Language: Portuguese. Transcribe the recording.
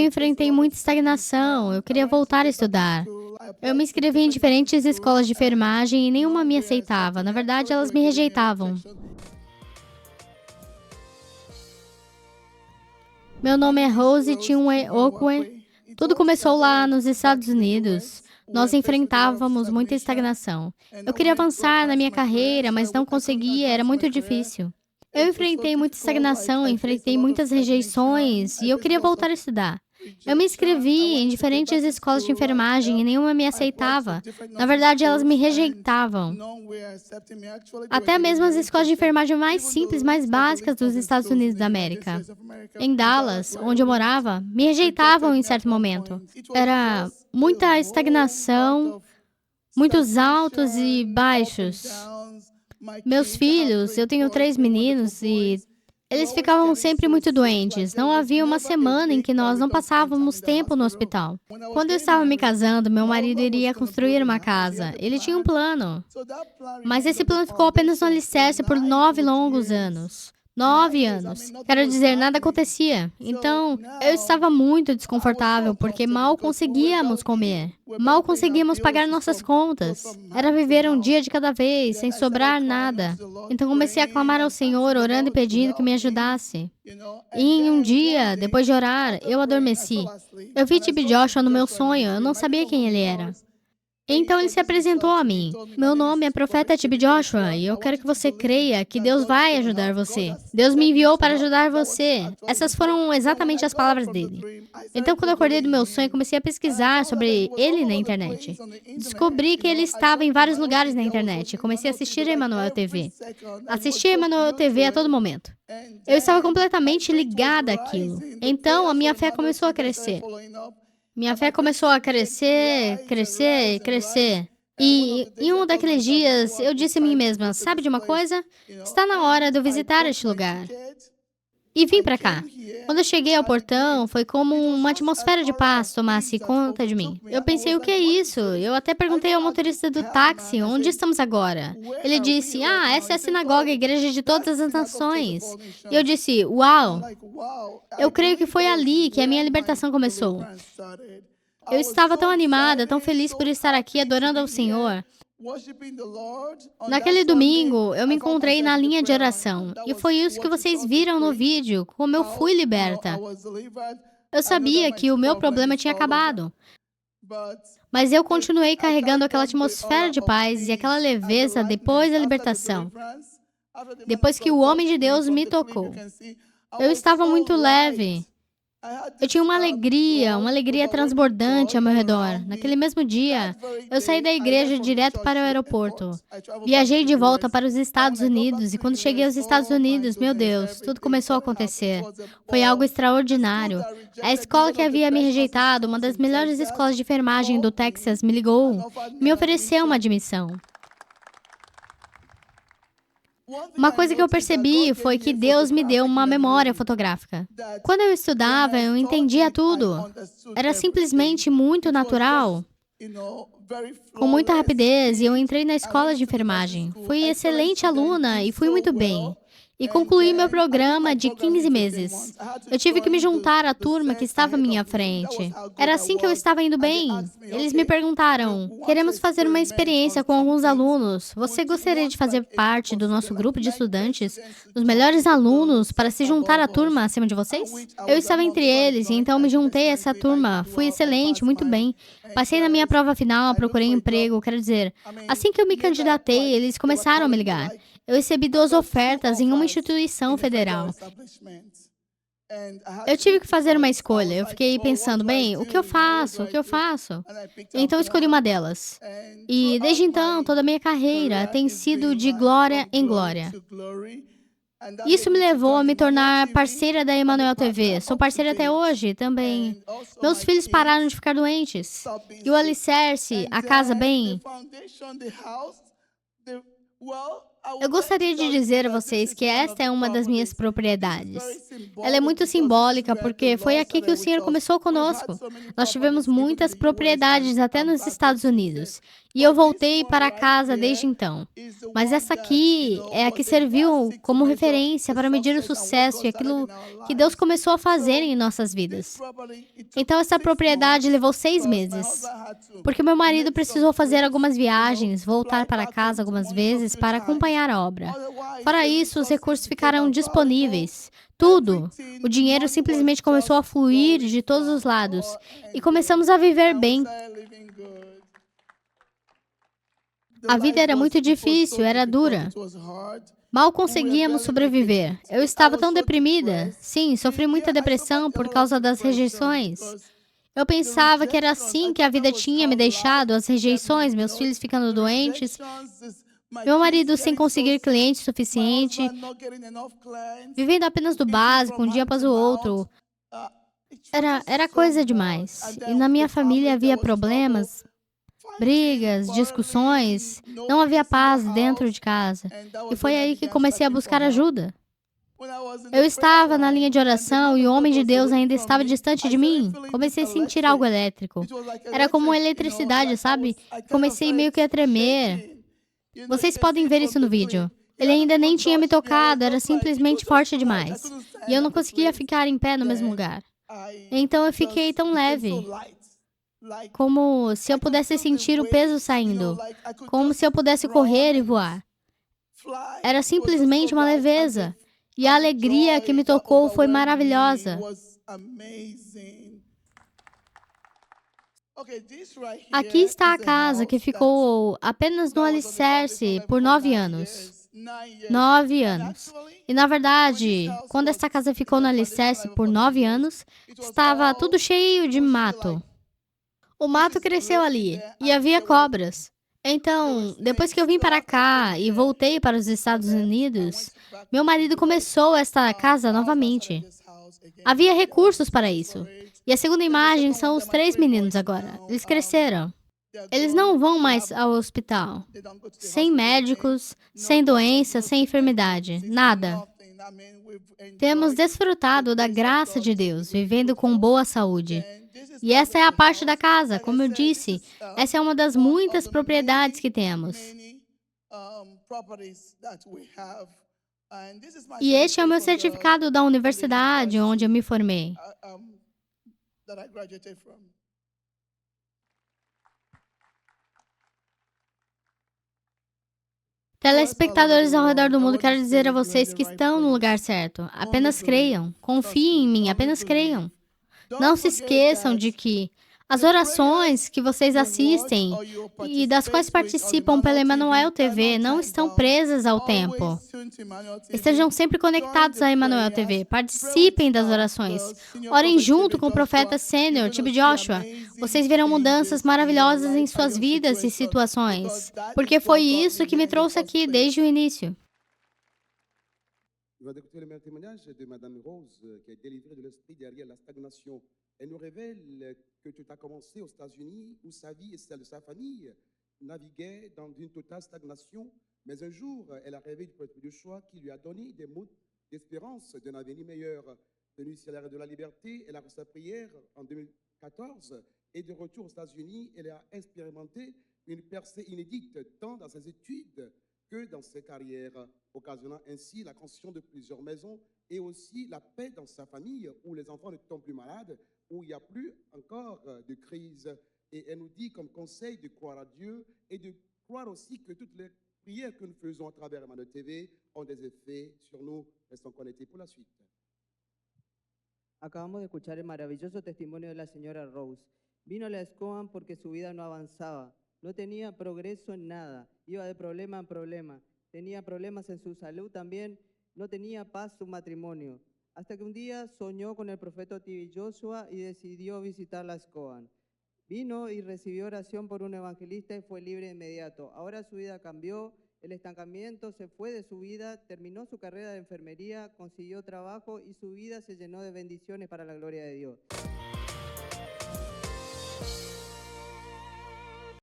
enfrentei muita estagnação. Eu queria voltar a estudar. Eu me inscrevi em diferentes escolas de enfermagem e nenhuma me aceitava. Na verdade, elas me rejeitavam. Meu nome é Rose Chinwe Okwe. Tudo começou lá nos Estados Unidos. Nós enfrentávamos muita estagnação. Eu queria avançar na minha carreira, mas não conseguia, era muito difícil. Eu enfrentei muita estagnação, enfrentei muitas rejeições e eu queria voltar a estudar. Eu me inscrevi em diferentes escolas de enfermagem e nenhuma me aceitava. Na verdade, elas me rejeitavam. Até mesmo as escolas de enfermagem mais simples, mais básicas dos Estados Unidos da América. Em Dallas, onde eu morava, me rejeitavam em certo momento. Era muita estagnação, muitos altos e baixos. Meus filhos, eu tenho 3 meninos e eles ficavam sempre muito doentes. Não havia uma semana em que nós não passávamos tempo no hospital. Quando eu estava me casando, meu marido iria construir uma casa. Ele tinha um plano. Mas esse plano ficou apenas no alicerce por 9 longos anos. 9 anos. Quero dizer, nada acontecia. Então, eu estava muito desconfortável porque mal conseguíamos comer. Mal conseguíamos pagar nossas contas. Era viver um dia de cada vez, sem sobrar nada. Então comecei a clamar ao Senhor, orando e pedindo que me ajudasse. E em um dia, depois de orar, eu adormeci. Eu vi T.B. Joshua no meu sonho, eu não sabia quem ele era. Então ele se apresentou a mim. Meu nome é Profeta T.B. Joshua e eu quero que você creia que Deus vai ajudar você. Deus me enviou para ajudar você. Essas foram exatamente as palavras dele. Então, quando eu acordei do meu sonho, comecei a pesquisar sobre ele na internet. Descobri que ele estava em vários lugares na internet. Comecei a assistir a Emanuel TV. Assisti a Emanuel TV a todo momento. Eu estava completamente ligada àquilo. Então, a minha fé começou a crescer. Minha fé começou a crescer, crescer, crescer. E em um daqueles dias, eu disse a mim mesma, sabe de uma coisa? Está na hora de eu visitar este lugar. E vim para cá. Quando eu cheguei ao portão, foi como uma atmosfera de paz tomasse conta de mim. Eu pensei, o que é isso? Eu até perguntei ao motorista do táxi, onde estamos agora? Ele disse, essa é a sinagoga, a igreja de todas as nações. E eu disse, uau! Eu creio que foi ali que a minha libertação começou. Eu estava tão animada, tão feliz por estar aqui adorando ao Senhor. Naquele domingo, eu me encontrei na linha de oração. E foi isso que vocês viram no vídeo, como eu fui liberta. Eu sabia que o meu problema tinha acabado. Mas eu continuei carregando aquela atmosfera de paz e aquela leveza depois da libertação. Depois que o homem de Deus me tocou. Eu estava muito leve. Eu tinha uma alegria transbordante ao meu redor. Naquele mesmo dia, eu saí da igreja direto para o aeroporto. Viajei de volta para os Estados Unidos e quando cheguei aos Estados Unidos, meu Deus, tudo começou a acontecer. Foi algo extraordinário. A escola que havia me rejeitado, uma das melhores escolas de enfermagem do Texas, me ligou e me ofereceu uma admissão. Uma coisa que eu percebi foi que Deus me deu uma memória fotográfica. Quando eu estudava, eu entendia tudo. Era simplesmente muito natural, com muita rapidez, e eu entrei na escola de enfermagem. Fui excelente aluna e fui muito bem. E concluí meu programa de 15 meses. Eu tive que me juntar à turma que estava à minha frente. Era assim que eu estava indo bem. Eles me perguntaram, queremos fazer uma experiência com alguns alunos. Você gostaria de fazer parte do nosso grupo de estudantes, os melhores alunos, para se juntar à turma acima de vocês? Eu estava entre eles e então me juntei a essa turma. Fui excelente, muito bem. Passei na minha prova final, procurei emprego, quero dizer, assim que eu me candidatei, eles começaram a me ligar. Eu recebi 2 ofertas em uma instituição federal. Eu tive que fazer uma escolha. Eu fiquei pensando, bem, o que eu faço? O que eu faço? Então escolhi uma delas. E desde então, toda a minha carreira tem sido de glória em glória. Isso me levou a me tornar parceira da Emanuel TV. Sou parceira até hoje também. Meus filhos pararam de ficar doentes. E o alicerce, a casa bem, Eu gostaria de dizer a vocês que esta é uma das minhas propriedades. Ela é muito simbólica porque foi aqui que o Senhor começou conosco. Nós tivemos muitas propriedades até nos Estados Unidos. E eu voltei para casa desde então. Mas essa aqui é a que serviu como referência para medir o sucesso e aquilo que Deus começou a fazer em nossas vidas. Então, essa propriedade levou 6 meses. Porque meu marido precisou fazer algumas viagens, voltar para casa algumas vezes para acompanhar a obra. Fora isso, os recursos ficaram disponíveis. Tudo. O dinheiro simplesmente começou a fluir de todos os lados. E começamos a viver bem. A vida era muito difícil, era dura. Mal conseguíamos sobreviver. Eu estava tão deprimida. Sim, sofri muita depressão por causa das rejeições. Eu pensava que era assim que a vida tinha me deixado, as rejeições, meus filhos ficando doentes, meu marido sem conseguir cliente suficiente, vivendo apenas do básico, um dia após o outro. Era coisa demais. E na minha família havia problemas, brigas, discussões, não havia paz dentro de casa. E foi aí que comecei a buscar ajuda. Eu estava na linha de oração e o homem de Deus ainda estava distante de mim. Comecei a sentir algo elétrico. Era como uma eletricidade, sabe? Comecei meio que a tremer. Vocês podem ver isso no vídeo. Ele ainda nem tinha me tocado, era simplesmente forte demais. E eu não conseguia ficar em pé no mesmo lugar. Então eu fiquei tão leve, como se eu pudesse sentir o peso saindo, como se eu pudesse correr e voar. Era simplesmente uma leveza. E a alegria que me tocou foi maravilhosa. Aqui está a casa que ficou apenas no alicerce por 9 anos. 9 anos. E na verdade, quando esta casa ficou no alicerce por 9 anos, estava tudo cheio de mato. O mato cresceu ali e havia cobras. Então, depois que eu vim para cá e voltei para os Estados Unidos, meu marido começou esta casa novamente. Havia recursos para isso. E a segunda imagem são os 3 meninos agora. Eles cresceram. Eles não vão mais ao hospital. Sem médicos, sem doença, sem enfermidade. Nada. Temos desfrutado da graça de Deus, vivendo com boa saúde. E essa é a parte da casa, como eu disse, essa é uma das muitas propriedades que temos. E este é o meu certificado da universidade onde eu me formei. Telespectadores ao redor do mundo, quero dizer a vocês que estão no lugar certo. Apenas creiam. Confiem em mim, apenas creiam. Não se esqueçam de que as orações que vocês assistem e das quais participam pela Emmanuel TV não estão presas ao tempo. Estejam sempre conectados à Emmanuel TV. Participem das orações. Orem junto com o profeta sênior, T.B. Joshua. Vocês verão mudanças maravilhosas em suas vidas e situações. Porque foi isso que me trouxe aqui desde o início. Nous allons écouter le même témoignage de Madame Rose, qui est délivrée de l'esprit derrière la stagnation. Elle nous révèle que tout a commencé aux États-Unis, où sa vie et celle de sa famille naviguaient dans une totale stagnation. Mais un jour, elle a rêvé du prophète de choix qui lui a donné des mots d'espérance d'un avenir meilleur. Venue ici à l'ère de la liberté, elle a reçu sa prière en 2014 et de retour aux États-Unis, elle a expérimenté une percée inédite tant dans ses études que dans ses carrières, occasionnant ainsi la construction de plusieurs maisons et aussi la paix dans sa famille, où les enfants ne tombent plus malades, où il n'y a plus encore de crise. Et elle nous dit comme conseil de croire à Dieu et de croire aussi que toutes les prières que nous faisons à travers Emmanuel TV ont des effets sur nous. Restons connectés pour la suite. Acabamos de escuchar el maravilloso testimonio de la señora Rose. Vino a la SCOAN porque su vida no avanzaba. No tenía progreso en nada, iba de problema en problema, tenía problemas en su salud también, no tenía paz su matrimonio, hasta que un día soñó con el profeta T.B. Joshua y decidió visitar la SCOAN. Vino y recibió oración por un evangelista y fue libre de inmediato. Ahora su vida cambió, el estancamiento se fue de su vida, terminó su carrera de enfermería, consiguió trabajo y su vida se llenó de bendiciones para la gloria de Dios.